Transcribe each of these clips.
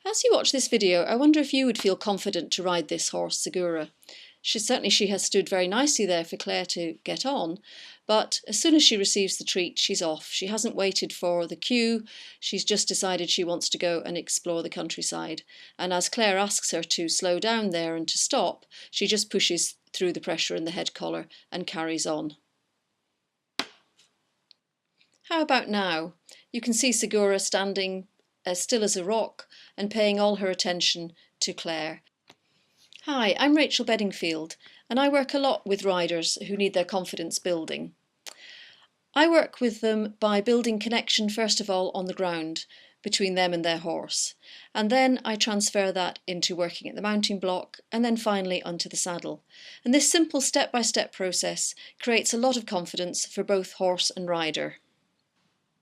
As you watch this video, I wonder if you would feel confident to ride this horse, Segura. She has stood very nicely there for Claire to get on, but as soon as she receives the treat, she's off. She hasn't waited for the cue, she's just decided she wants to go and explore the countryside. And as Claire asks her to slow down there and to stop, she just pushes through the pressure in the head collar and carries on. How about now? You can see Segura standing as still as a rock and paying all her attention to Claire. Hi, I'm Rachel Bedingfield and I work a lot with riders who need their confidence building. I work with them by building connection first of all on the ground between them and their horse, and then I transfer that into working at the mounting block and then finally onto the saddle. And this simple step-by-step process creates a lot of confidence for both horse and rider.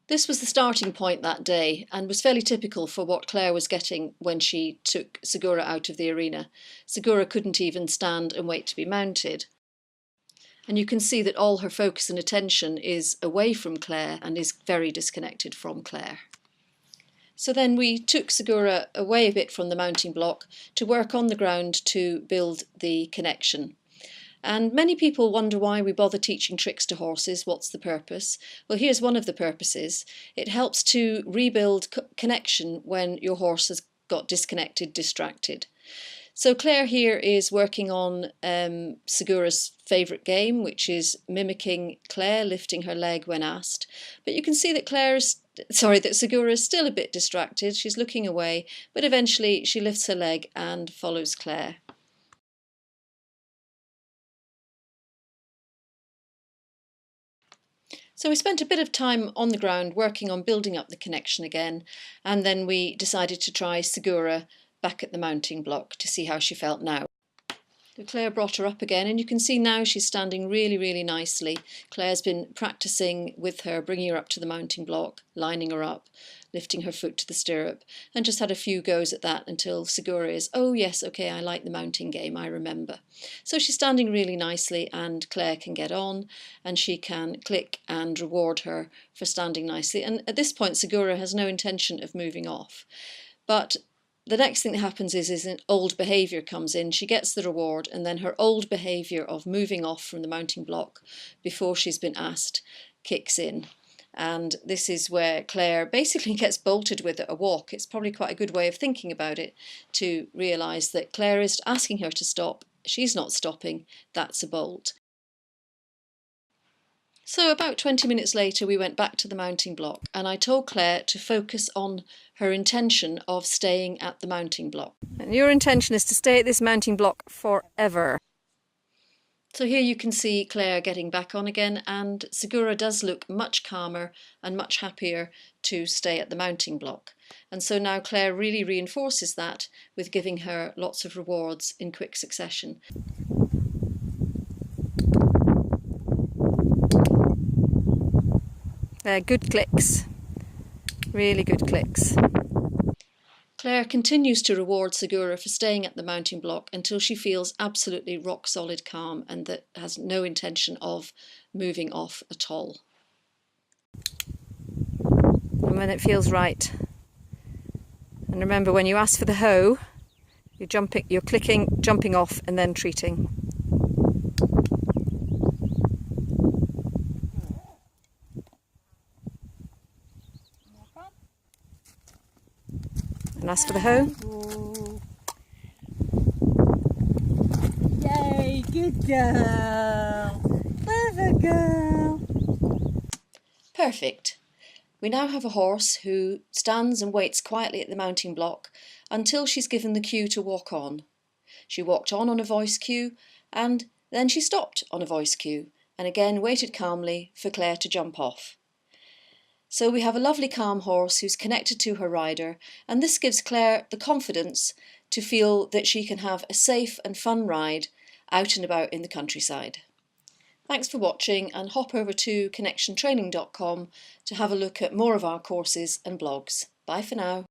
This was the starting point that day and was fairly typical for what Claire was getting when she took Segura out of the arena. Segura couldn't even stand and wait to be mounted. And you can see that all her focus and attention is away from Claire and is very disconnected from Claire. So then we took Segura away a bit from the mounting block to work on the ground to build the connection. And many people wonder why we bother teaching tricks to horses. What's the purpose? Well, here's one of the purposes. It helps to rebuild connection when your horse has got disconnected, distracted. So Claire here is working on Segura's favourite game, which is mimicking Claire, lifting her leg when asked. But you can see that that Segura is still a bit distracted. She's looking away, but eventually she lifts her leg and follows Claire. So we spent a bit of time on the ground working on building up the connection again, and then we decided to try Segura back at the mounting block to see how she felt now. So Claire brought her up again, and you can see now she's standing really nicely. Claire's been practicing with her, bringing her up to the mounting block, lining her up, lifting her foot to the stirrup, and just had a few goes at that until Segura is, oh yes, okay, I like the mounting game, I remember. So she's standing really nicely and Claire can get on and she can click and reward her for standing nicely. And at this point Segura has no intention of moving off. But the next thing that happens is an old behaviour comes in. She gets the reward and then her old behaviour of moving off from the mounting block before she's been asked kicks in. And this is where Claire basically gets bolted with a walk. It's probably quite a good way of thinking about it to realise that Claire is asking her to stop. She's not stopping. That's a bolt. So about 20 minutes later we went back to the mounting block and I told Claire to focus on her intention of staying at the mounting block. And your intention is to stay at this mounting block forever. So here you can see Claire getting back on again, and Segura does look much calmer and much happier to stay at the mounting block. And so now Claire really reinforces that with giving her lots of rewards in quick succession. They're good clicks, really good clicks. Claire continues to reward Segura for staying at the mounting block until she feels absolutely rock solid calm and that has no intention of moving off at all. And when it feels right. And remember, when you ask for the hoe, you're jumping off and then treating. And ask for the hoe. Yay, good girl. Clever girl. Perfect. We now have a horse who stands and waits quietly at the mounting block until she's given the cue to walk on. She walked on a voice cue and then she stopped on a voice cue and again waited calmly for Claire to jump off. So we have a lovely calm horse who's connected to her rider, and this gives Claire the confidence to feel that she can have a safe and fun ride out and about in the countryside. Thanks for watching, and hop over to connectiontraining.com to have a look at more of our courses and blogs. Bye for now.